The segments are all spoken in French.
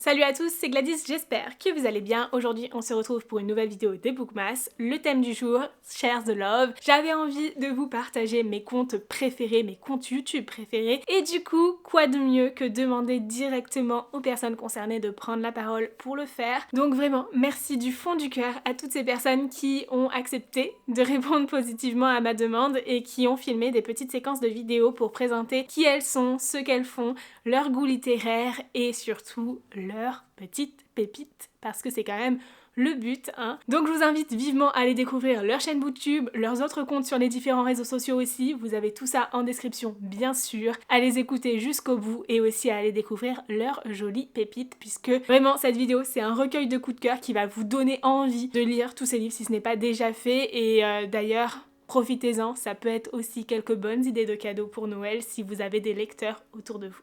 Salut à tous, c'est Gladys, j'espère que vous allez bien. Aujourd'hui on se retrouve pour une nouvelle vidéo des Bookmas. Le thème du jour, Share the Love. J'avais envie de vous partager mes comptes préférés, mes comptes YouTube préférés. Et du coup, quoi de mieux que demander directement aux personnes concernées de prendre la parole pour le faire. Donc vraiment, merci du fond du cœur à toutes ces personnes qui ont accepté de répondre positivement à ma demande et qui ont filmé des petites séquences de vidéos pour présenter qui elles sont, ce qu'elles font, leur goût littéraire et surtout leurs petites pépites, parce que c'est quand même le but, hein. Donc je vous invite vivement à aller découvrir leur chaîne YouTube, leurs autres comptes sur les différents réseaux sociaux aussi, vous avez tout ça en description bien sûr, à les écouter jusqu'au bout et aussi à aller découvrir leurs jolies pépites, puisque vraiment cette vidéo c'est un recueil de coups de cœur qui va vous donner envie de lire tous ces livres si ce n'est pas déjà fait, et d'ailleurs profitez-en, ça peut être aussi quelques bonnes idées de cadeaux pour Noël si vous avez des lecteurs autour de vous.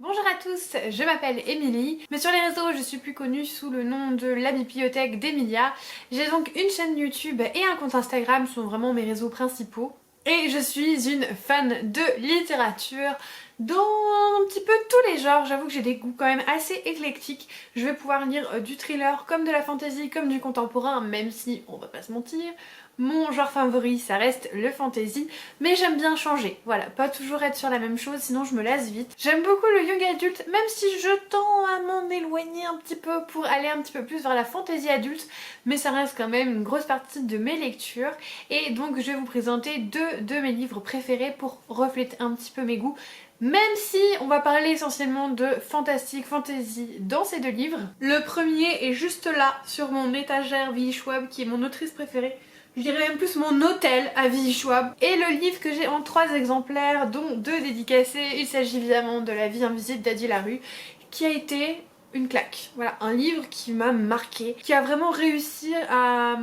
Bonjour à tous, je m'appelle Émilie, mais sur les réseaux je suis plus connue sous le nom de la bibliothèque d'Emilia. J'ai donc une chaîne YouTube et un compte Instagram, sont vraiment mes réseaux principaux. Et je suis une fan de littérature dans un petit peu tous les genres. J'avoue que j'ai des goûts quand même assez éclectiques. Je vais pouvoir lire du thriller, comme de la fantasy, comme du contemporain, même si, on va pas se mentir, mon genre favori ça reste le fantasy, mais j'aime bien changer, voilà, pas toujours être sur la même chose sinon je me lasse vite. J'aime beaucoup le young adulte, même si je tends à m'en éloigner un petit peu pour aller un petit peu plus vers la fantasy adulte, mais ça reste quand même une grosse partie de mes lectures, et donc je vais vous présenter deux de mes livres préférés pour refléter un petit peu mes goûts. Même si on va parler essentiellement de fantastique, fantasy dans ces deux livres. Le premier est juste là sur mon étagère, V.E. Schwab, qui est mon autrice préférée. Je dirais même plus mon hôtel à V.E. Schwab. Et le livre que j'ai en 3 exemplaires, dont 2 dédicacés, il s'agit évidemment de La vie invisible d'Adi Larue, qui a été une claque. Voilà, un livre qui m'a marqué, qui a vraiment réussi à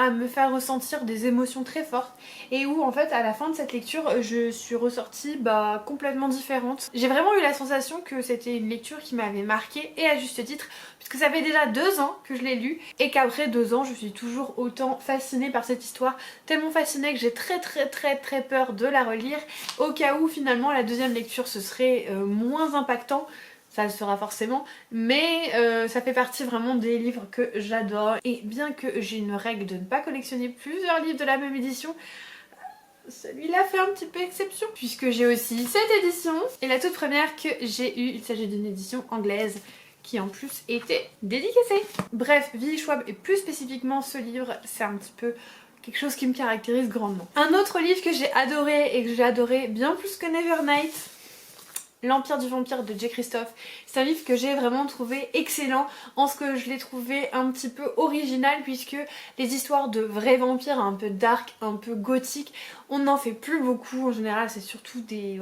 me faire ressentir des émotions très fortes et où en fait à la fin de cette lecture je suis ressortie complètement différente. J'ai vraiment eu la sensation que c'était une lecture qui m'avait marquée, et à juste titre, puisque ça fait déjà 2 ans que je l'ai lu et qu'après 2 ans je suis toujours autant fascinée par cette histoire, tellement fascinée que j'ai très peur de la relire au cas où finalement la deuxième lecture ce serait moins impactant. Ça le sera forcément, mais ça fait partie vraiment des livres que j'adore. Et bien que j'ai une règle de ne pas collectionner plusieurs livres de la même édition, celui-là fait un petit peu exception, puisque j'ai aussi cette édition. Et la toute première que j'ai eue, il s'agit d'une édition anglaise qui en plus était dédicacée. Bref, V.E. Schwab et plus spécifiquement ce livre, c'est un petit peu quelque chose qui me caractérise grandement. Un autre livre que j'ai adoré et que j'ai adoré bien plus que Nevernight, L'Empire du Vampire de J. Christophe. C'est un livre que j'ai vraiment trouvé excellent, en ce que je l'ai trouvé un petit peu original, puisque les histoires de vrais vampires un peu dark, un peu gothique, on n'en fait plus beaucoup. En général c'est surtout des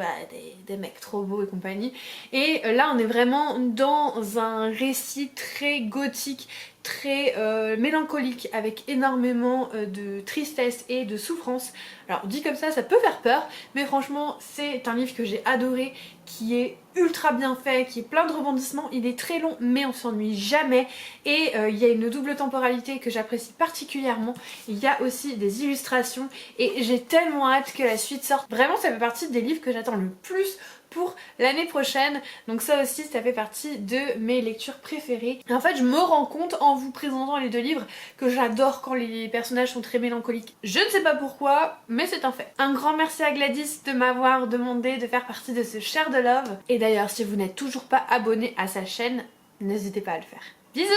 mecs trop beaux et compagnie. Et là on est vraiment dans un récit très gothique, très mélancolique, avec énormément de tristesse et de souffrance. Alors dit comme ça peut faire peur, mais franchement c'est un livre que j'ai adoré, qui est ultra bien fait, qui est plein de rebondissements. Il est très long mais on s'ennuie jamais, et il y a une double temporalité que j'apprécie particulièrement. Il y a aussi des illustrations et j'ai tellement hâte que la suite sorte. Vraiment ça fait partie des livres que j'attends le plus pour l'année prochaine, donc ça aussi ça fait partie de mes lectures préférées. Et en fait je me rends compte en vous présentant les 2 livres que j'adore quand les personnages sont très mélancoliques. Je ne sais pas pourquoi, mais c'est un fait. Un grand merci à Gladys de m'avoir demandé de faire partie de ce Share the Love. Et d'ailleurs si vous n'êtes toujours pas abonné à sa chaîne, n'hésitez pas à le faire. Bisous!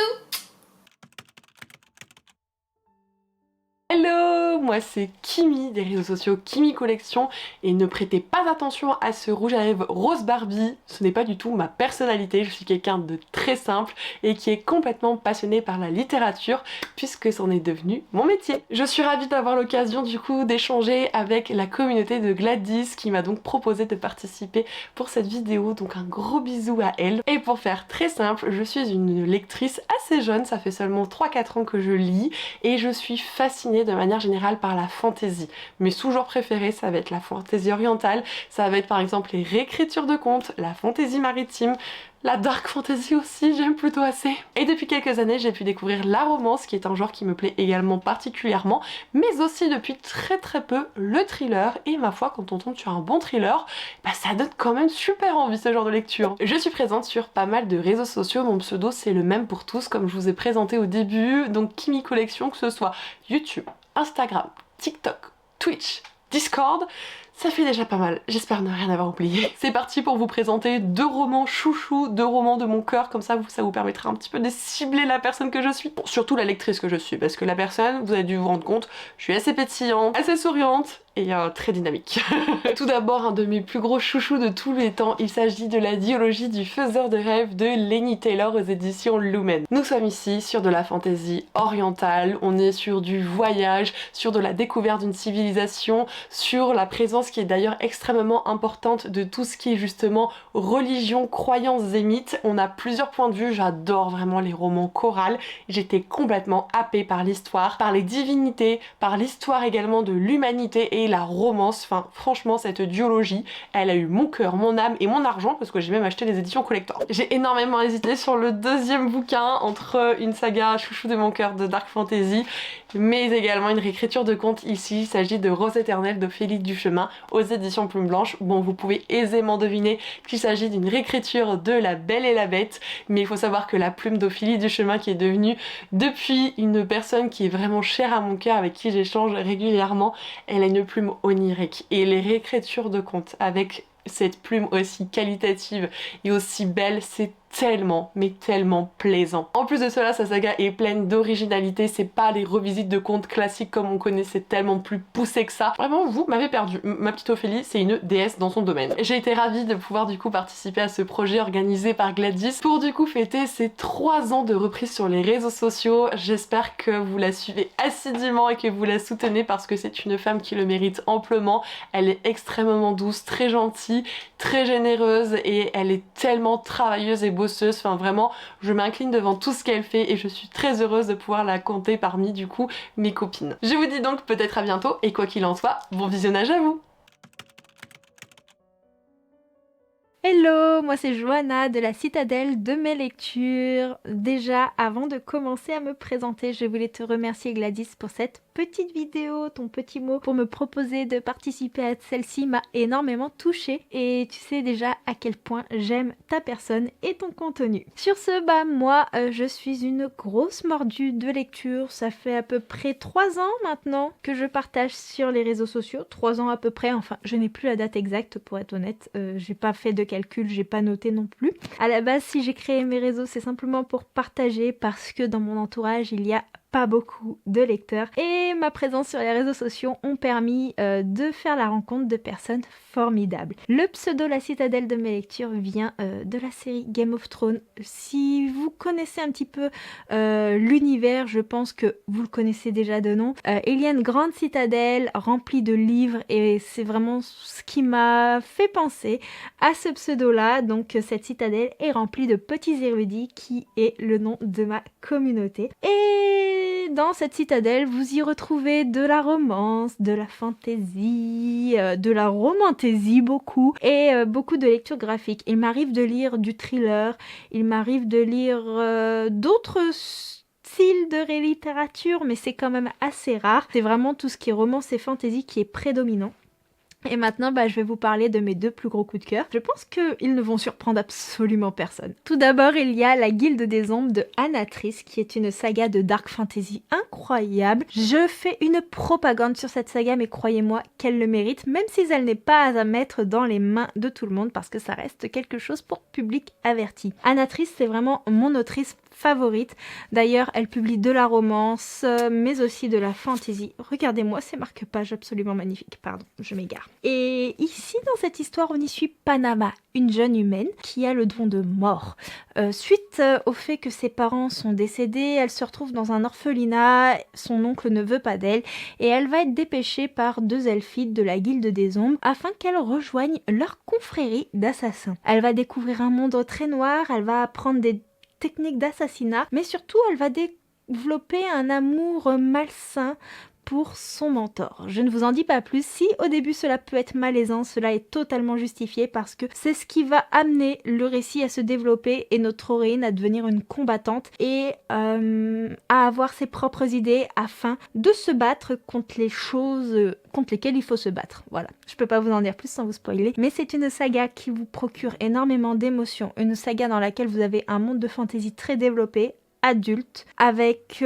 Hello, moi c'est Kimi des réseaux sociaux Kimi Collection, et ne prêtez pas attention à ce rouge à lèvres rose Barbie, ce n'est pas du tout ma personnalité, je suis quelqu'un de très simple et qui est complètement passionné par la littérature puisque c'en est devenu mon métier. Je suis ravie d'avoir l'occasion du coup d'échanger avec la communauté de Gladys qui m'a donc proposé de participer pour cette vidéo, donc un gros bisou à elle. Et pour faire très simple, je suis une lectrice assez jeune, ça fait seulement 3-4 ans que je lis et je suis fascinée de manière générale par la fantaisie. Mes sous-genres préférés ça va être la fantaisie orientale, ça va être par exemple les réécritures de contes, la fantaisie maritime, La dark fantasy aussi, j'aime plutôt assez. Et depuis quelques années, j'ai pu découvrir la romance, qui est un genre qui me plaît également particulièrement, mais aussi depuis très peu le thriller. Et ma foi, quand on tombe sur un bon thriller, bah ça donne quand même super envie ce genre de lecture. Je suis présente sur pas mal de réseaux sociaux, mon pseudo c'est le même pour tous, comme je vous ai présenté au début, donc Kimi Collection, que ce soit YouTube, Instagram, TikTok, Twitch, Discord, ça fait déjà pas mal, j'espère ne rien avoir oublié. C'est parti pour vous présenter 2 romans chouchous, 2 romans de mon cœur, comme ça vous permettra un petit peu de cibler la personne que je suis. Bon, surtout la lectrice que je suis, parce que la personne, vous avez dû vous rendre compte, je suis assez pétillante, assez souriante, et très dynamique. Tout d'abord, un de mes plus gros chouchous de tous les temps, il s'agit de la dialogie du faiseur de rêve de Laini Taylor aux éditions Lumen. Nous sommes ici sur de la fantaisie orientale, on est sur du voyage, sur de la découverte d'une civilisation, sur la présence qui est d'ailleurs extrêmement importante de tout ce qui est justement religion, croyances et mythes. On a plusieurs points de vue, j'adore vraiment les romans chorales, j'étais complètement happée par l'histoire, par les divinités, par l'histoire également de l'humanité et la romance. Enfin franchement cette duologie elle a eu mon cœur, mon âme et mon argent, parce que j'ai même acheté des éditions collector. J'ai énormément hésité sur le 2e bouquin entre une saga chouchou de mon cœur de dark fantasy mais également une réécriture de conte. Ici il s'agit de Rose éternelle d'Ophélie Duchemin aux éditions Plume Blanche. Bon, vous pouvez aisément deviner qu'il s'agit d'une réécriture de La Belle et la Bête, mais il faut savoir que la plume d'Ophélie Duchemin, qui est devenue depuis une personne qui est vraiment chère à mon cœur, avec qui j'échange régulièrement, elle a une plume onirique, et les réécritures de contes avec cette plume aussi qualitative et aussi belle, c'est tellement, mais tellement plaisant. En plus de cela, sa saga est pleine d'originalité, c'est pas les revisites de contes classiques comme on connaît, c'est tellement plus poussé que ça. Vraiment, vous m'avez perdu. Ma petite Ophélie, c'est une déesse dans son domaine. J'ai été ravie de pouvoir du coup participer à ce projet organisé par Gladys pour du coup fêter ses 3 ans de reprise sur les réseaux sociaux. J'espère que vous la suivez assidûment et que vous la soutenez, parce que c'est une femme qui le mérite amplement. Elle est extrêmement douce, très gentille, très généreuse, et elle est tellement travailleuse et bosseuse. Enfin vraiment, je m'incline devant tout ce qu'elle fait et je suis très heureuse de pouvoir la compter parmi du coup mes copines. Je vous dis donc peut-être à bientôt, et quoi qu'il en soit, bon visionnage à vous. Hello, moi c'est Johanna de la Citadelle de mes lectures. Déjà, avant de commencer à me présenter, je voulais te remercier Gladys pour cette petite vidéo. Ton petit mot pour me proposer de participer à celle-ci m'a énormément touchée, et tu sais déjà à quel point j'aime ta personne et ton contenu. Sur ce, moi je suis une grosse mordue de lecture. Ça fait à peu près 3 ans maintenant que je partage sur les réseaux sociaux. 3 ans à peu près, enfin je n'ai plus la date exacte pour être honnête, j'ai pas fait de calcul, j'ai pas noté non plus. À la base, si j'ai créé mes réseaux, c'est simplement pour partager, parce que dans mon entourage il y a pas beaucoup de lecteurs, et ma présence sur les réseaux sociaux ont permis de faire la rencontre de personnes formidables. Le pseudo La Citadelle de mes lectures vient de la série Game of Thrones. Si vous connaissez un petit peu l'univers, je pense que vous le connaissez déjà de nom. Il y a une grande citadelle remplie de livres, et c'est vraiment ce qui m'a fait penser à ce pseudo-là. Donc cette citadelle est remplie de petits érudits, qui est le nom de ma communauté. Et dans cette citadelle, vous y retrouvez de la romance, de la fantaisie, de la romantaisie beaucoup, et beaucoup de lectures graphiques. Il m'arrive de lire du thriller, il m'arrive de lire d'autres style de littérature, mais c'est quand même assez rare. C'est vraiment tout ce qui est romance et fantaisie qui est prédominant. Et maintenant, je vais vous parler de mes 2 plus gros coups de cœur. Je pense qu'ils ne vont surprendre absolument personne. Tout d'abord, il y a La Guilde des Ombres de Anatrice, qui est une saga de dark fantasy incroyable. Je fais une propagande sur cette saga, mais croyez-moi qu'elle le mérite, même si elle n'est pas à mettre dans les mains de tout le monde, parce que ça reste quelque chose pour public averti. Anatrice, c'est vraiment mon autrice favorite. D'ailleurs, elle publie de la romance, mais aussi de la fantasy. Regardez-moi ces marque-pages absolument magnifiques. Pardon, je m'égare. Et ici, dans cette histoire, on y suit Panama, une jeune humaine qui a le don de mort. Suite au fait que ses parents sont décédés, elle se retrouve dans un orphelinat, son oncle ne veut pas d'elle, et elle va être dépêchée par 2 elfites de la Guilde des Ombres afin qu'elle rejoigne leur confrérie d'assassins. Elle va découvrir un monde très noir, elle va apprendre des techniques d'assassinat, mais surtout elle va développer un amour malsain pour son mentor. Je ne vous en dis pas plus. Si au début cela peut être malaisant, cela est totalement justifié parce que c'est ce qui va amener le récit à se développer et notre héroïne à devenir une combattante et à avoir ses propres idées afin de se battre contre les choses contre lesquelles il faut se battre. Voilà, je peux pas vous en dire plus sans vous spoiler, mais c'est une saga qui vous procure énormément d'émotions, une saga dans laquelle vous avez un monde de fantasy très développé, adulte, avec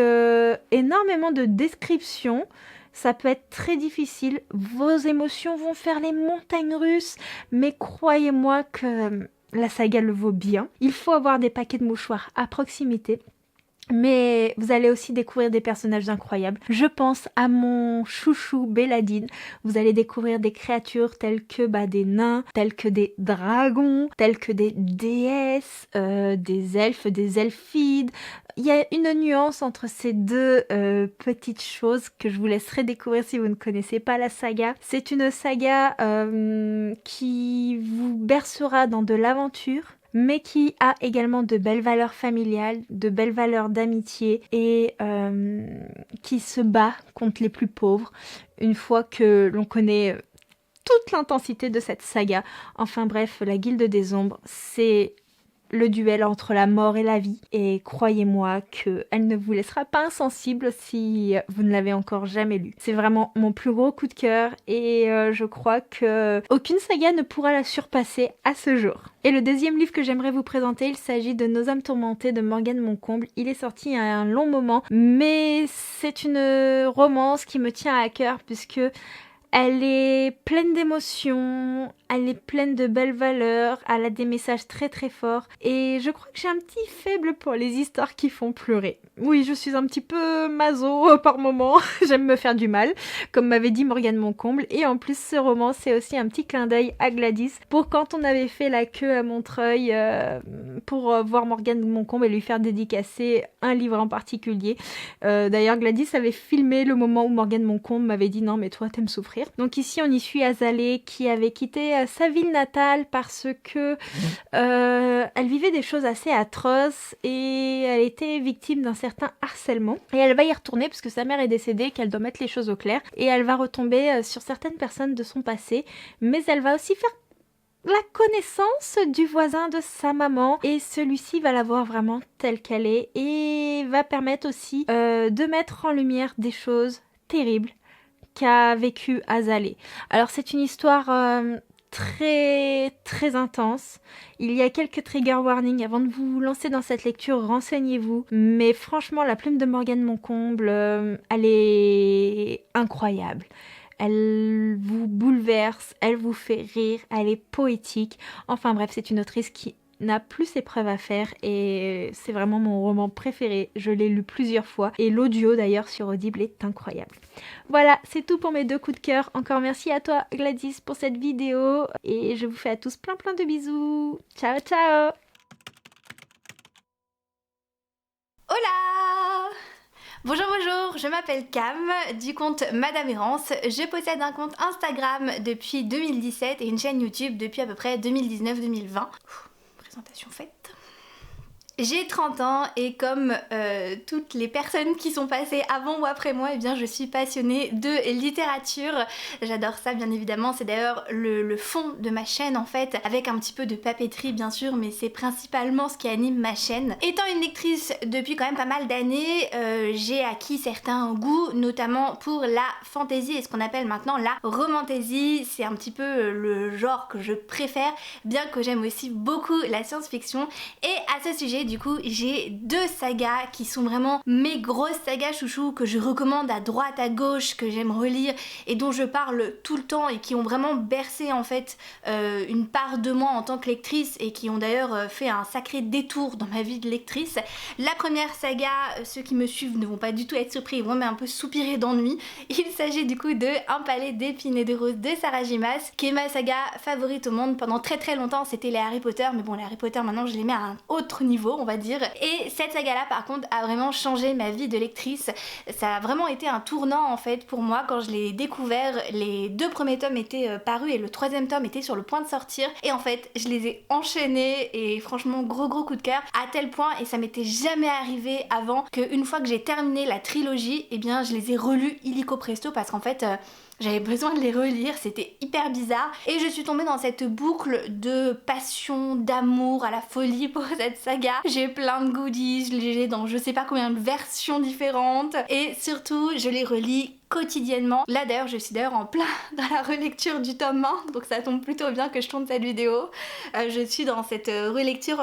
énormément de descriptions. Ça peut être très difficile, vos émotions vont faire les montagnes russes, mais croyez-moi que la saga le vaut bien. Il faut avoir des paquets de mouchoirs à proximité. Mais vous allez aussi découvrir des personnages incroyables. Je pense à mon chouchou Béladine. Vous allez découvrir des créatures telles que des nains, telles que des dragons, telles que des déesses, des elfes, des elfides. Il y a une nuance entre ces deux petites choses que je vous laisserai découvrir si vous ne connaissez pas la saga. C'est une saga qui vous bercera dans de l'aventure, mais qui a également de belles valeurs familiales, de belles valeurs d'amitié et qui se bat contre les plus pauvres une fois que l'on connaît toute l'intensité de cette saga. Enfin bref, la Guilde des Ombres, c'est le duel entre la mort et la vie et croyez-moi qu'elle ne vous laissera pas insensible si vous ne l'avez encore jamais lu. C'est vraiment mon plus gros coup de cœur et je crois que aucune saga ne pourra la surpasser à ce jour. Et le deuxième livre que j'aimerais vous présenter, il s'agit de Nos âmes tourmentées de Morgane Moncomble. Il est sorti il y a un long moment, mais c'est une romance qui me tient à cœur puisque elle est pleine d'émotions, elle est pleine de belles valeurs, elle a des messages très très forts et je crois que j'ai un petit faible pour les histoires qui font pleurer. Oui, je suis un petit peu maso par moment, j'aime me faire du mal, comme m'avait dit Morgane Moncomble, et en plus ce roman c'est aussi un petit clin d'œil à Gladys pour quand on avait fait la queue à Montreuil pour voir Morgane Moncomble et lui faire dédicacer un livre en particulier. D'ailleurs Gladys avait filmé le moment où Morgane Moncomble m'avait dit non mais toi t'aimes souffrir. Donc ici on y suit Azalée qui avait quitté sa ville natale parce que elle vivait des choses assez atroces et elle était victime d'un certain harcèlement. Et elle va y retourner parce que sa mère est décédée, qu'elle doit mettre les choses au clair. Et elle va retomber sur certaines personnes de son passé, mais elle va aussi faire la connaissance du voisin de sa maman et celui-ci va la voir vraiment telle qu'elle est et va permettre aussi de mettre en lumière des choses terribles qu'a vécu Azalée. Alors c'est une histoire très très intense. Il y a quelques trigger warnings. Avant de vous lancer dans cette lecture, renseignez-vous. Mais franchement, la plume de Morgane Moncomble, elle est incroyable. Elle vous bouleverse, elle vous fait rire, elle est poétique. Enfin bref, c'est une autrice qui n'a plus ses preuves à faire et c'est vraiment mon roman préféré. Je l'ai lu plusieurs fois et l'audio d'ailleurs sur Audible est incroyable. Voilà, c'est tout pour mes deux coups de cœur. Encore merci à toi Gladys pour cette vidéo et je vous fais à tous plein de bisous. Ciao ciao. Hola! Bonjour, je m'appelle Cam, du compte Madame Errance. Je possède un compte Instagram depuis 2017 et une chaîne YouTube depuis à peu près 2019-2020. Présentation faite. J'ai 30 ans et comme toutes les personnes qui sont passées avant ou après moi, eh bien je suis passionnée de littérature. J'adore ça bien évidemment, c'est d'ailleurs le fond de ma chaîne en fait, avec un petit peu de papeterie bien sûr, mais c'est principalement ce qui anime ma chaîne. Étant une lectrice depuis quand même pas mal d'années, j'ai acquis certains goûts, notamment pour la fantasy et ce qu'on appelle maintenant la romantasy. C'est un petit peu le genre que je préfère, bien que j'aime aussi beaucoup la science-fiction. Et à ce sujet, du coup, j'ai deux sagas qui sont vraiment mes grosses sagas chouchou que je recommande à droite, à gauche, que j'aime relire et dont je parle tout le temps et qui ont vraiment bercé en fait une part de moi en tant que lectrice et qui ont d'ailleurs fait un sacré détour dans ma vie de lectrice. La première saga, ceux qui me suivent ne vont pas du tout être surpris, ils vont même un peu soupirer d'ennui. Il s'agit du coup de Un palais d'épines et de roses de Sarah J. Maas, qui est ma saga favorite au monde. Pendant très longtemps c'était les Harry Potter, mais bon les Harry Potter maintenant je les mets à un autre niveau on va dire. Et cette saga-là par contre a vraiment changé ma vie de lectrice. Ça a vraiment été un tournant en fait pour moi quand je l'ai découvert. Les 2 premiers tomes étaient parus et le 3e tome était sur le point de sortir. Et en fait je les ai enchaînés et franchement gros coup de cœur à tel point, et ça m'était jamais arrivé avant, qu'une fois que j'ai terminé la trilogie, et bien je les ai relus illico presto parce qu'en fait j'avais besoin de les relire, c'était hyper bizarre. Et je suis tombée dans cette boucle de passion, d'amour à la folie pour cette saga. J'ai plein de goodies, je les ai dans je sais pas combien de versions différentes. Et surtout, je les relis quotidiennement. Là d'ailleurs je suis d'ailleurs en plein dans la relecture du tome 1, donc ça tombe plutôt bien que je tourne cette vidéo. Je suis dans cette relecture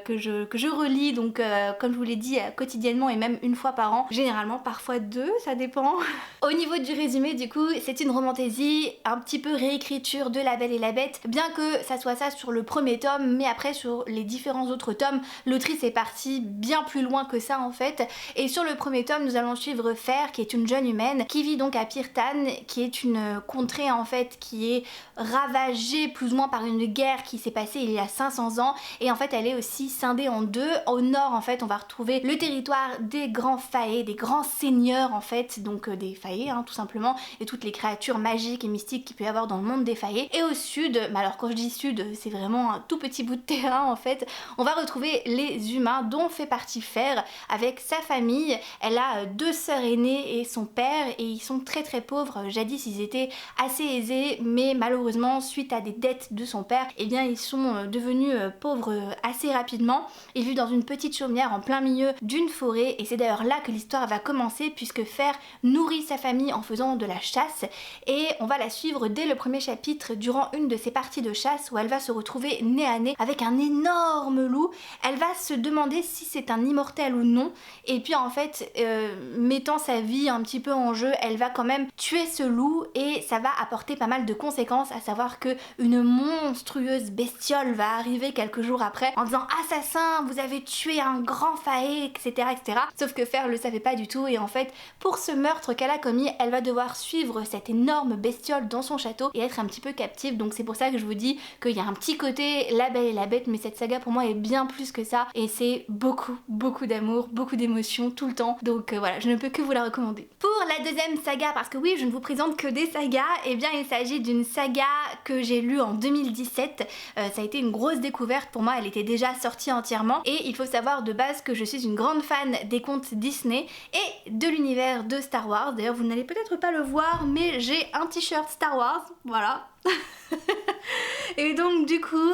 que je relis, donc comme je vous l'ai dit, quotidiennement et même une fois par an, généralement parfois 2, ça dépend. Au niveau du résumé du coup, c'est une romantasy, un petit peu réécriture de La Belle et la Bête, bien que ça soit ça sur le premier tome, mais après sur les différents autres tomes, l'autrice est partie bien plus loin que ça en fait. Et sur le premier tome, nous allons suivre Fer, qui est une jeune humaine qui vit donc à Pirtan, qui est une contrée en fait qui est ravagée plus ou moins par une guerre qui s'est passée il y a 500 ans, et en fait elle est aussi scindée en 2. Au nord en fait on va retrouver le territoire des grands faés, des grands seigneurs en fait, donc des faés hein, tout simplement, et toutes les créatures magiques et mystiques qu'il peut y avoir dans le monde des faés. Et au sud, mais alors quand je dis sud c'est vraiment un tout petit bout de terrain en fait, on va retrouver les humains dont fait partie Fer avec sa famille. Elle a 2 sœurs aînées et son père, et ils sont très pauvres. Jadis ils étaient assez aisés, mais malheureusement suite à des dettes de son père, eh bien ils sont devenus pauvres assez rapidement. Ils vivent dans une petite chaumière en plein milieu d'une forêt, et c'est d'ailleurs là que l'histoire va commencer, puisque Fer nourrit sa famille en faisant de la chasse, et on va la suivre dès le premier chapitre durant une de ces parties de chasse où elle va se retrouver nez à nez avec un énorme loup. Elle va se demander si c'est un immortel ou non, et puis en fait mettant sa vie un petit peu en jeu, elle va quand même tuer ce loup, et ça va apporter pas mal de conséquences, à savoir que une monstrueuse bestiole va arriver quelques jours après en disant assassin, vous avez tué un grand faé, etc. Sauf que Fer le savait pas du tout, et en fait pour ce meurtre qu'elle a commis, elle va devoir suivre cette énorme bestiole dans son château et être un petit peu captive. Donc c'est pour ça que je vous dis qu'il y a un petit côté La Belle et la Bête, mais cette saga pour moi est bien plus que ça, et c'est beaucoup d'amour, beaucoup d'émotions tout le temps, donc voilà, je ne peux que vous la recommander. Pour la deuxième saga, parce que oui, je ne vous présente que des sagas, et bien il s'agit d'une saga que j'ai lue en 2017. Ça a été une grosse découverte pour moi, elle était déjà sortie entièrement, et il faut savoir de base que je suis une grande fan des contes Disney et de l'univers de Star Wars. D'ailleurs vous n'allez peut-être pas le voir, mais j'ai un t-shirt Star Wars, voilà. Et donc du coup,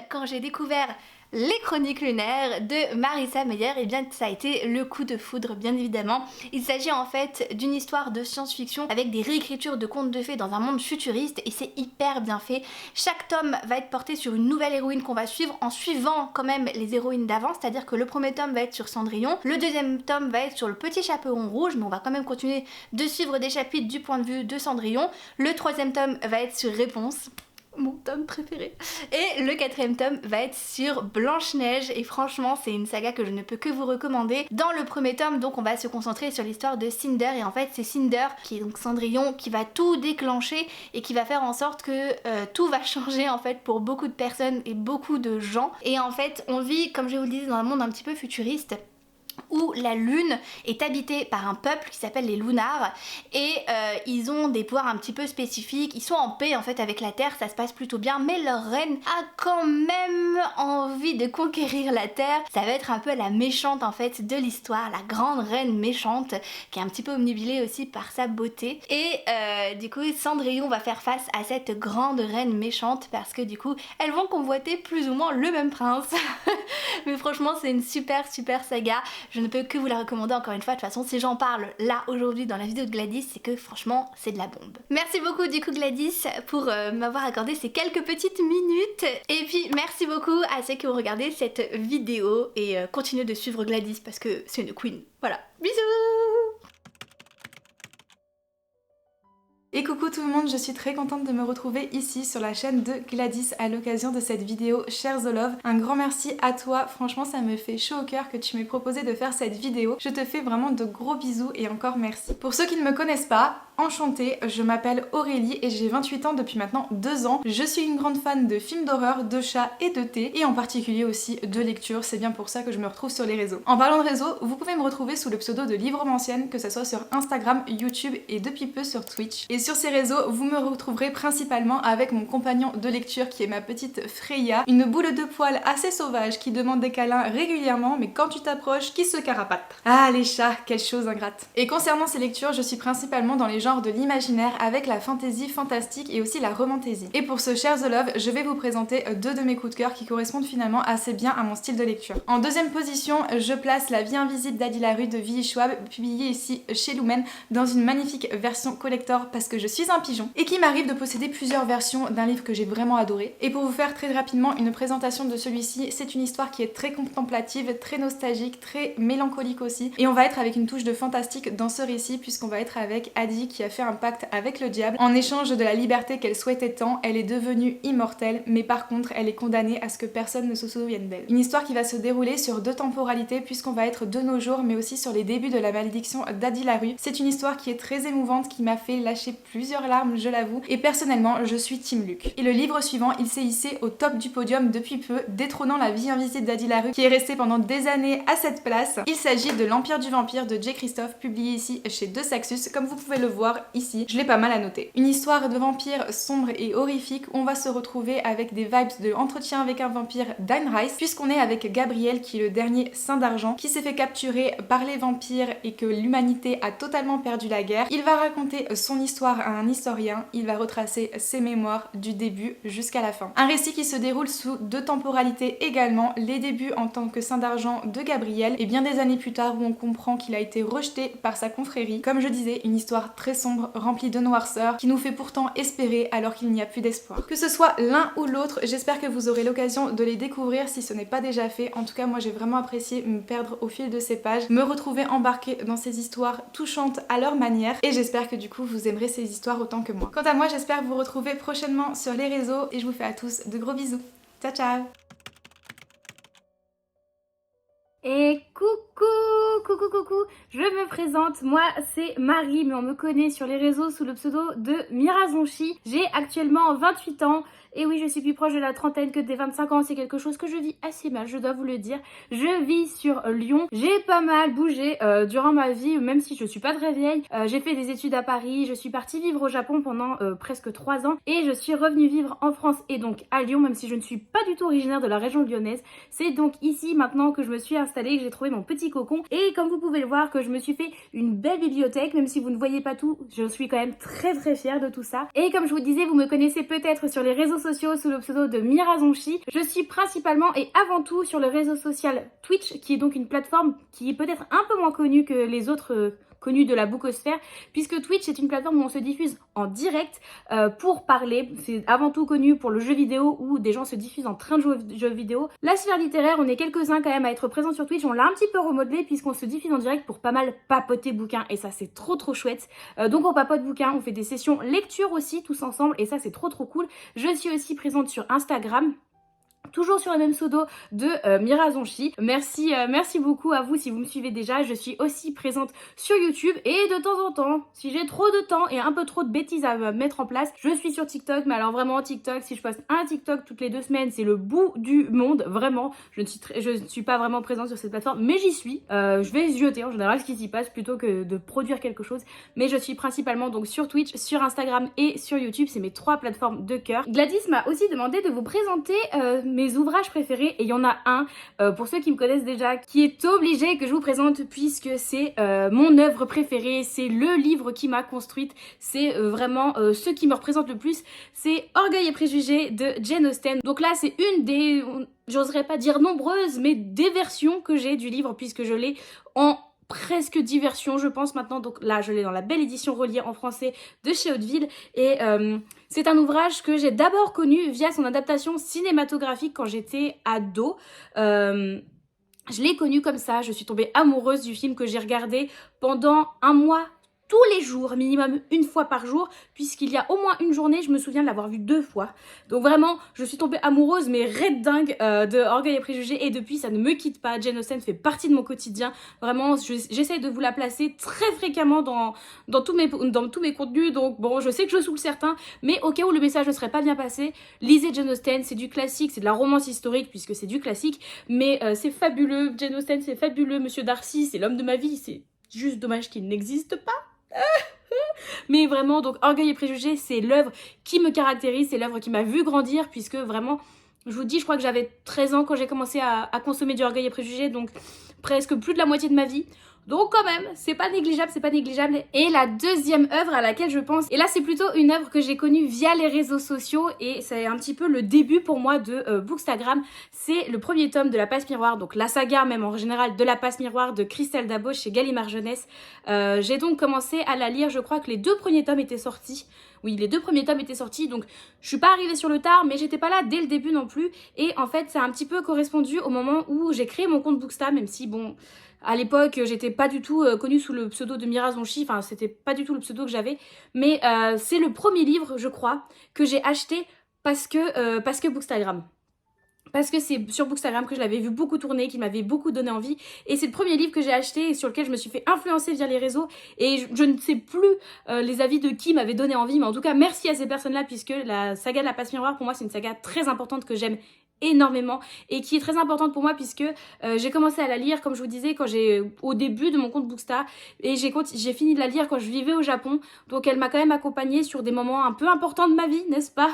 quand j'ai découvert Les Chroniques lunaires de Marissa Meyer, et bien ça a été le coup de foudre bien évidemment. Il s'agit en fait d'une histoire de science-fiction avec des réécritures de contes de fées dans un monde futuriste, et c'est hyper bien fait. Chaque tome va être porté sur une nouvelle héroïne qu'on va suivre en suivant quand même les héroïnes d'avant, c'est-à-dire que le premier tome va être sur Cendrillon, le deuxième tome va être sur le petit chaperon rouge, mais on va quand même continuer de suivre des chapitres du point de vue de Cendrillon, le troisième tome va être sur Réponse, mon tome préféré, et le quatrième tome va être sur Blanche-Neige, et franchement c'est une saga que je ne peux que vous recommander. Dans le premier tome donc on va se concentrer sur l'histoire de Cinder, et en fait c'est Cinder, qui est donc Cendrillon, qui va tout déclencher et qui va faire en sorte que tout va changer en fait pour beaucoup de personnes et beaucoup de gens. Et en fait on vit, comme je vous le disais, dans un monde un petit peu futuriste où la lune est habitée par un peuple qui s'appelle les Lunars, et ils ont des pouvoirs un petit peu spécifiques, ils sont en paix en fait avec la Terre, ça se passe plutôt bien, mais leur reine a quand même envie de conquérir la Terre. Ça va être un peu la méchante en fait de l'histoire, la grande reine méchante, qui est un petit peu omnibilée aussi par sa beauté, et du coup Cendrillon va faire face à cette grande reine méchante, parce que du coup elles vont convoiter plus ou moins le même prince. Mais franchement c'est une super saga, je ne peux que vous la recommander encore une fois. De toute façon si j'en parle là aujourd'hui dans la vidéo de Gladys, c'est que franchement c'est de la bombe. Merci beaucoup du coup Gladys pour m'avoir accordé ces quelques petites minutes, et puis merci beaucoup à ceux qui ont regardé cette vidéo, et continuez de suivre Gladys parce que c'est une queen. Voilà, bisous. Et coucou tout le monde, je suis très contente de me retrouver ici sur la chaîne de Gladys à l'occasion de cette vidéo Share the Love. Un grand merci à toi, franchement ça me fait chaud au cœur que tu m'aies proposé de faire cette vidéo. Je te fais vraiment de gros bisous et encore merci. Pour ceux qui ne me connaissent pas, enchantée, je m'appelle Aurélie et j'ai 28 ans depuis maintenant 2 ans. Je suis une grande fan de films d'horreur, de chats et de thé et en particulier aussi de lecture, c'est bien pour ça que je me retrouve sur les réseaux. En parlant de réseaux, vous pouvez me retrouver sous le pseudo de Livromancienne, que ce soit sur Instagram, YouTube et depuis peu sur Twitch. Et sur ces réseaux, vous me retrouverez principalement avec mon compagnon de lecture qui est ma petite Freya, une boule de poils assez sauvage qui demande des câlins régulièrement mais quand tu t'approches, qui se carapate. Ah les chats, quelle chose ingrate. Et concernant ces lectures, je suis principalement dans les genres de l'imaginaire avec la fantasy fantastique et aussi la romantaisie. Et pour ce Share the Love, je vais vous présenter 2 de mes coups de cœur qui correspondent finalement assez bien à mon style de lecture. En deuxième position, je place La vie invisible d'Adi Larue de V.E. Schwab, publié ici chez Lumen dans une magnifique version collector parce que je suis un pigeon et qui m'arrive de posséder plusieurs versions d'un livre que j'ai vraiment adoré. Et pour vous faire très rapidement une présentation de celui-ci, c'est une histoire qui est très contemplative, très nostalgique, très mélancolique aussi. Et on va être avec une touche de fantastique dans ce récit puisqu'on va être avec Adi qui a fait un pacte avec le diable. En échange de la liberté qu'elle souhaitait tant, elle est devenue immortelle, mais par contre elle est condamnée à ce que personne ne se souvienne d'elle. Une histoire qui va se dérouler sur 2 temporalités puisqu'on va être de nos jours mais aussi sur les débuts de la malédiction d'Adi Larue. C'est une histoire qui est très émouvante, qui m'a fait lâcher plusieurs larmes, je l'avoue, et personnellement je suis team Luc. Et le livre suivant, il s'est hissé au top du podium depuis peu, détrônant La vie invisible d'Adi Larue qui est restée pendant des années à cette place. Il s'agit de L'Empire du vampire de J. Christophe, publié ici chez De Saxus, comme vous pouvez le voir ici, je l'ai pas mal annoté. Une histoire de vampire sombre et horrifique où on va se retrouver avec des vibes de Entretien avec un vampire d'Anne Rice, puisqu'on est avec Gabriel qui est le dernier saint d'argent qui s'est fait capturer par les vampires et que l'humanité a totalement perdu la guerre. Il va raconter son histoire à un historien, il va retracer ses mémoires du début jusqu'à la fin. Un récit qui se déroule sous 2 temporalités également, les débuts en tant que saint d'argent de Gabriel et bien des années plus tard où on comprend qu'il a été rejeté par sa confrérie. Comme je disais, une histoire très sombre, remplie de noirceur, qui nous fait pourtant espérer alors qu'il n'y a plus d'espoir. Que ce soit l'un ou l'autre, j'espère que vous aurez l'occasion de les découvrir si ce n'est pas déjà fait. En tout cas, moi j'ai vraiment apprécié me perdre au fil de ces pages, me retrouver embarquée dans ces histoires touchantes à leur manière et j'espère que du coup vous aimerez ces histoires autant que moi. Quant à moi, j'espère vous retrouver prochainement sur les réseaux et je vous fais à tous de gros bisous. Ciao ciao. Et coucou, je me présente, moi c'est Marie, mais on me connaît sur les réseaux sous le pseudo de Mirazonchi. J'ai actuellement 28 ans, et oui je suis plus proche de la trentaine que des 25 ans, c'est quelque chose que je vis assez mal, je dois vous le dire. Je vis sur Lyon, j'ai pas mal bougé durant ma vie, même si je suis pas très vieille. J'ai fait des études à Paris, je suis partie vivre au Japon pendant presque 3 ans, et je suis revenue vivre en France et donc à Lyon, même si je ne suis pas du tout originaire de la région lyonnaise. C'est donc ici maintenant que je me suis installée, que j'ai trouvé mon petit cocon, et comme vous pouvez le voir que je me suis fait une belle bibliothèque, même si vous ne voyez pas tout, je suis quand même très fière de tout ça. Et comme je vous disais, vous me connaissez peut-être sur les réseaux sociaux sous le pseudo de Mirazonchi. Je suis principalement et avant tout sur le réseau social Twitch, qui est donc une plateforme qui est peut-être un peu moins connue que les autres connus de la bookosphère, puisque Twitch est une plateforme où on se diffuse en direct pour parler. C'est avant tout connu pour le jeu vidéo où des gens se diffusent en train de jouer aux jeux vidéo. La sphère littéraire, on est quelques-uns quand même à être présents sur Twitch, on l'a un petit peu remodelé puisqu'on se diffuse en direct pour pas mal papoter bouquins et ça c'est trop chouette. Donc on papote bouquins, on fait des sessions lecture aussi tous ensemble et ça c'est trop cool. Je suis aussi présente sur Instagram, toujours sur le même pseudo de Mirazonchi. Merci beaucoup à vous si vous me suivez déjà. Je suis aussi présente sur YouTube et de temps en temps, si j'ai trop de temps et un peu trop de bêtises à mettre en place, je suis sur TikTok. Mais alors vraiment TikTok, si je poste un TikTok toutes les 2 semaines, c'est le bout du monde, vraiment. Je ne suis pas vraiment présente sur cette plateforme, mais j'y suis. Je vais jeter en général ce qui s'y passe plutôt que de produire quelque chose. Mais je suis principalement donc sur Twitch, sur Instagram et sur YouTube. C'est mes 3 plateformes de cœur. Gladys m'a aussi demandé de vous présenter mes ouvrages préférés et il y en a un pour ceux qui me connaissent déjà qui est obligé que je vous présente puisque c'est mon œuvre préférée, c'est le livre qui m'a construite, c'est vraiment ce qui me représente le plus, c'est Orgueil et préjugés de Jane Austen. Donc là c'est une des, j'oserais pas dire nombreuses, mais des versions que j'ai du livre puisque je l'ai en presque 10 versions je pense maintenant, donc là je l'ai dans la belle édition reliée en français de chez Hauteville et c'est un ouvrage que j'ai d'abord connu via son adaptation cinématographique quand j'étais ado. Je l'ai connu comme ça, je suis tombée amoureuse du film que j'ai regardé pendant un mois tous les jours, minimum une fois par jour, puisqu'il y a au moins une journée, je me souviens de l'avoir vu 2 fois. Donc vraiment, je suis tombée amoureuse, mais raide dingue de Orgueil et Préjugés, et depuis, ça ne me quitte pas. Jane Austen fait partie de mon quotidien. Vraiment, j'essaye de vous la placer très fréquemment dans tous mes contenus, donc bon, je sais que je saoule certains, mais au cas où le message ne serait pas bien passé, lisez Jane Austen, c'est du classique, c'est de la romance historique, puisque c'est du classique, mais c'est fabuleux. Jane Austen, c'est fabuleux. Monsieur Darcy, c'est l'homme de ma vie, c'est juste dommage qu'il n'existe pas. Mais vraiment, donc Orgueil et Préjugés, c'est l'œuvre qui me caractérise, c'est l'œuvre qui m'a vu grandir, puisque vraiment, je vous dis, je crois que j'avais 13 ans quand j'ai commencé à consommer du Orgueil et Préjugés, donc presque plus de la moitié de ma vie. Donc quand même, c'est pas négligeable, c'est pas négligeable. Et la deuxième œuvre à laquelle je pense, et là c'est plutôt une œuvre que j'ai connue via les réseaux sociaux, et c'est un petit peu le début pour moi de Bookstagram, c'est le premier tome de La Passe Miroir, donc la saga même en général de La Passe Miroir de Christelle Dabo chez Gallimard Jeunesse. J'ai donc commencé à la lire, je crois que les 2 premiers tomes étaient sortis. Oui, les 2 premiers tomes étaient sortis, donc je suis pas arrivée sur le tard, mais j'étais pas là dès le début non plus. Et en fait, ça a un petit peu correspondu au moment où j'ai créé mon compte Booksta, même si bon... À l'époque, j'étais pas du tout connue sous le pseudo de Mira Zonchi, enfin c'était pas du tout le pseudo que j'avais, mais c'est le premier livre, je crois, que j'ai acheté parce que Bookstagram. Parce que c'est sur Bookstagram que je l'avais vu beaucoup tourner, qui m'avait beaucoup donné envie. Et c'est le premier livre que j'ai acheté et sur lequel je me suis fait influencer via les réseaux. Et je ne sais plus les avis de qui m'avait donné envie, mais en tout cas merci à ces personnes-là, puisque la saga de La Passe Miroir, pour moi, c'est une saga très importante que j'aime énormément et qui est très importante pour moi, puisque j'ai commencé à la lire, comme je vous disais, quand au début de mon compte Booksta, et j'ai fini de la lire quand je vivais au Japon, donc elle m'a quand même accompagnée sur des moments un peu importants de ma vie, n'est-ce pas?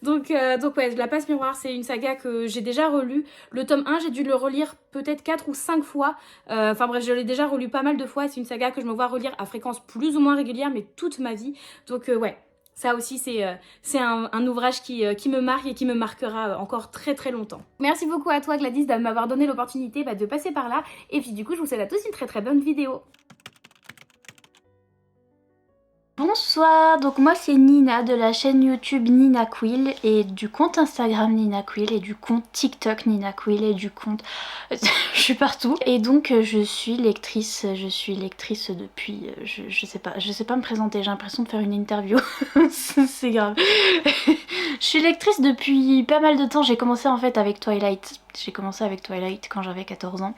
Donc ouais, La Passe Miroir, c'est une saga que j'ai déjà relue. Le tome 1, j'ai dû le relire peut-être 4 ou 5 fois, enfin bref, je l'ai déjà relu pas mal de fois, c'est une saga que je me vois relire à fréquence plus ou moins régulière, mais toute ma vie, donc ouais. Ça aussi, c'est un ouvrage qui me marque et qui me marquera encore très très longtemps. Merci beaucoup à toi Gladys de m'avoir donné l'opportunité de passer par là. Et puis du coup, je vous souhaite à tous une très très bonne vidéo. Bonsoir, donc moi c'est Nina de la chaîne YouTube Nina Quill et du compte Instagram Nina Quill et du compte TikTok Nina Quill et du compte... je suis partout. Et donc je suis lectrice depuis... je sais pas me présenter, j'ai l'impression de faire une interview. C'est grave. Je suis lectrice depuis pas mal de temps, j'ai commencé en fait avec Twilight. J'ai commencé avec Twilight quand j'avais 14 ans.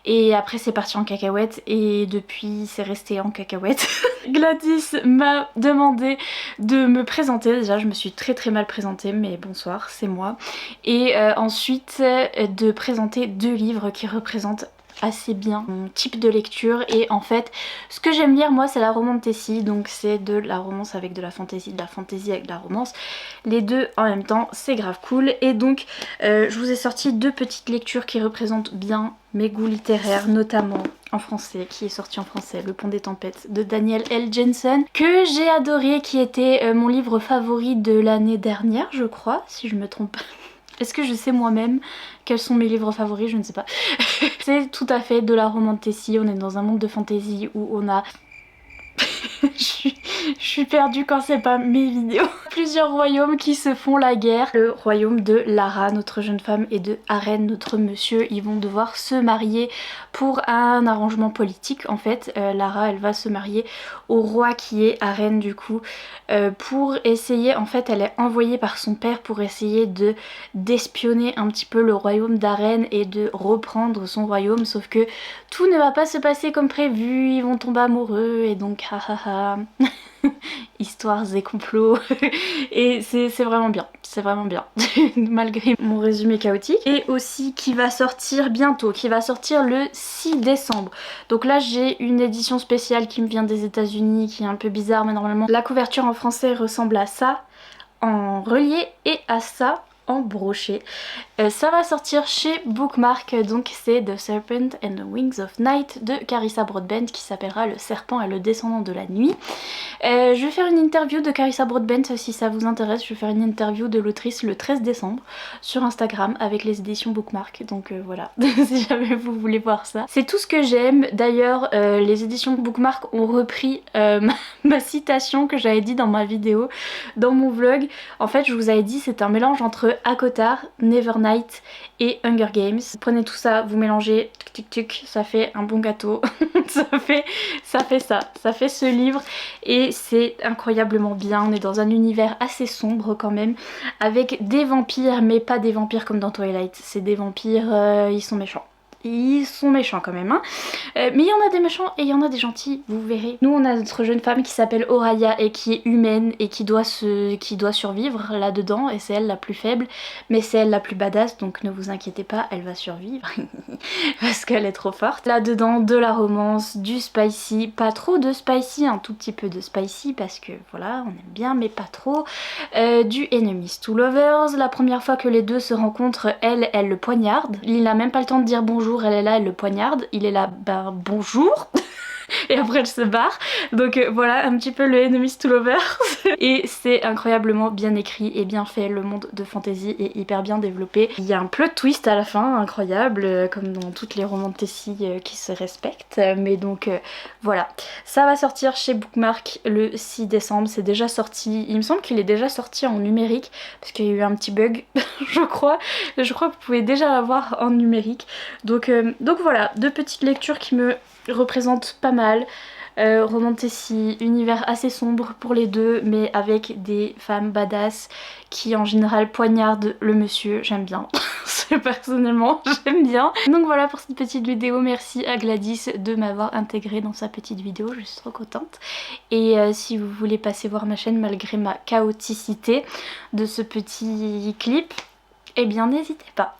Et après c'est parti en cacahuète et depuis c'est resté en cacahuète. Gladys m'a demandé de me présenter. Déjà je me suis très très mal présentée, mais bonsoir, c'est moi. Et ensuite de présenter 2 livres qui représentent assez bien mon type de lecture. Et en fait ce que j'aime lire moi c'est la romantasy, donc c'est de la romance avec de la fantaisie avec de la romance, les deux en même temps, c'est grave cool. Et donc je vous ai sorti 2 petites lectures qui représentent bien mes goûts littéraires, notamment en français, qui est sorti en français, Le Pont des Tempêtes de Daniel L. Jensen, que j'ai adoré, qui était mon livre favori de l'année dernière je crois, si je me trompe pas. Est-ce que je sais moi-même quels sont mes livres favoris? Je ne sais pas. C'est tout à fait de la romantasy, on est dans un monde de fantasy où on a... je suis perdue quand c'est pas mes vidéos. Plusieurs royaumes qui se font la guerre. Le royaume de Lara, notre jeune femme, et de Arène, notre monsieur. Ils vont devoir se marier pour un arrangement politique en fait. Lara, elle va se marier au roi qui est Arène du coup, pour essayer, en fait elle est envoyée par son père pour essayer d'espionner un petit peu le royaume d'Arène et de reprendre son royaume, sauf que tout ne va pas se passer comme prévu, ils vont tomber amoureux et donc histoires et complots. Et c'est vraiment bien, c'est vraiment bien malgré mon résumé chaotique. Et aussi qui va sortir bientôt, qui va sortir le 6 décembre. Donc là j'ai une édition spéciale qui me vient des États-Unis, qui est un peu bizarre, mais normalement la couverture en français ressemble à ça en relié et à ça en brochet. Ça va sortir chez Bookmark, donc c'est The Serpent and the Wings of Night de Carissa Broadbent, qui s'appellera Le Serpent et le Descendant de la Nuit. Je vais faire une interview de Carissa Broadbent si ça vous intéresse. Je vais faire une interview de l'autrice le 13 décembre sur Instagram avec les éditions Bookmark, donc voilà, si jamais vous voulez voir ça. C'est tout ce que j'aime. D'ailleurs les éditions Bookmark ont repris ma citation que j'avais dit dans ma vidéo, dans mon vlog. En fait je vous avais dit c'est un mélange entre ACOTAR, Nevernight et Hunger Games. Prenez tout ça, vous mélangez, tuc tuc tuc, ça fait un bon gâteau. ça fait ce livre et c'est incroyablement bien. On est dans un univers assez sombre quand même, avec des vampires, mais pas des vampires comme dans Twilight. C'est des vampires, ils sont méchants. Ils sont méchants quand même, hein. Mais il y en a des méchants et il y en a des gentils, vous verrez. Nous on a notre jeune femme qui s'appelle Oraya et qui est humaine et qui doit survivre là-dedans, et c'est elle la plus faible, mais c'est elle la plus badass, donc ne vous inquiétez pas, elle va survivre parce qu'elle est trop forte. Là-dedans, de la romance, du spicy, pas trop de spicy, un tout petit peu de spicy parce que voilà, on aime bien mais pas trop. Du enemies to lovers, la première fois que les deux se rencontrent, elle le poignarde, il n'a même pas le temps de dire bonjour, elle est là, elle le poignarde, il est là, ben bonjour et après elle se barre. Donc voilà un petit peu le enemies to lovers. Et c'est incroyablement bien écrit et bien fait, le monde de fantasy est hyper bien développé. Il y a un plot twist à la fin, incroyable, comme dans toutes les romantaisies qui se respectent. Mais donc voilà, ça va sortir chez Bookmark le 6 décembre, c'est déjà sorti, il me semble qu'il est déjà sorti en numérique, parce qu'il y a eu un petit bug, je crois que vous pouvez déjà l'avoir en numérique. Donc voilà, deux petites lectures qui me représentent pas mal. Romantasy, univers assez sombre pour les deux, mais avec des femmes badass qui en général poignardent le monsieur, j'aime bien. Personnellement j'aime bien. Donc voilà pour cette petite vidéo, merci à Gladys de m'avoir intégrée dans sa petite vidéo, je suis trop contente. Et si vous voulez passer voir ma chaîne malgré ma chaoticité de ce petit clip, eh bien n'hésitez pas.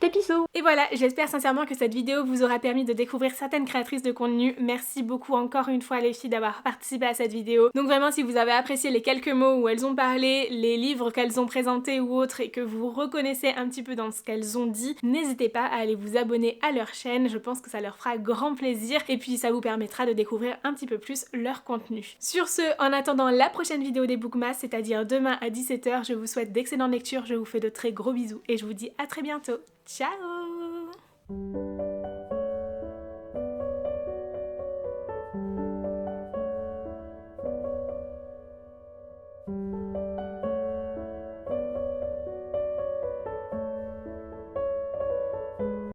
Des bisous. Et voilà, j'espère sincèrement que cette vidéo vous aura permis de découvrir certaines créatrices de contenu. Merci beaucoup encore une fois les filles d'avoir participé à cette vidéo. Donc vraiment, si vous avez apprécié les quelques mots où elles ont parlé, les livres qu'elles ont présentés ou autres, et que vous reconnaissez un petit peu dans ce qu'elles ont dit, n'hésitez pas à aller vous abonner à leur chaîne, je pense que ça leur fera grand plaisir et puis ça vous permettra de découvrir un petit peu plus leur contenu. Sur ce, en attendant la prochaine vidéo des Bookmas, c'est-à-dire demain à 17 h, je vous souhaite d'excellentes lectures, je vous fais de très gros bisous et je vous dis à très bientôt. Ciao!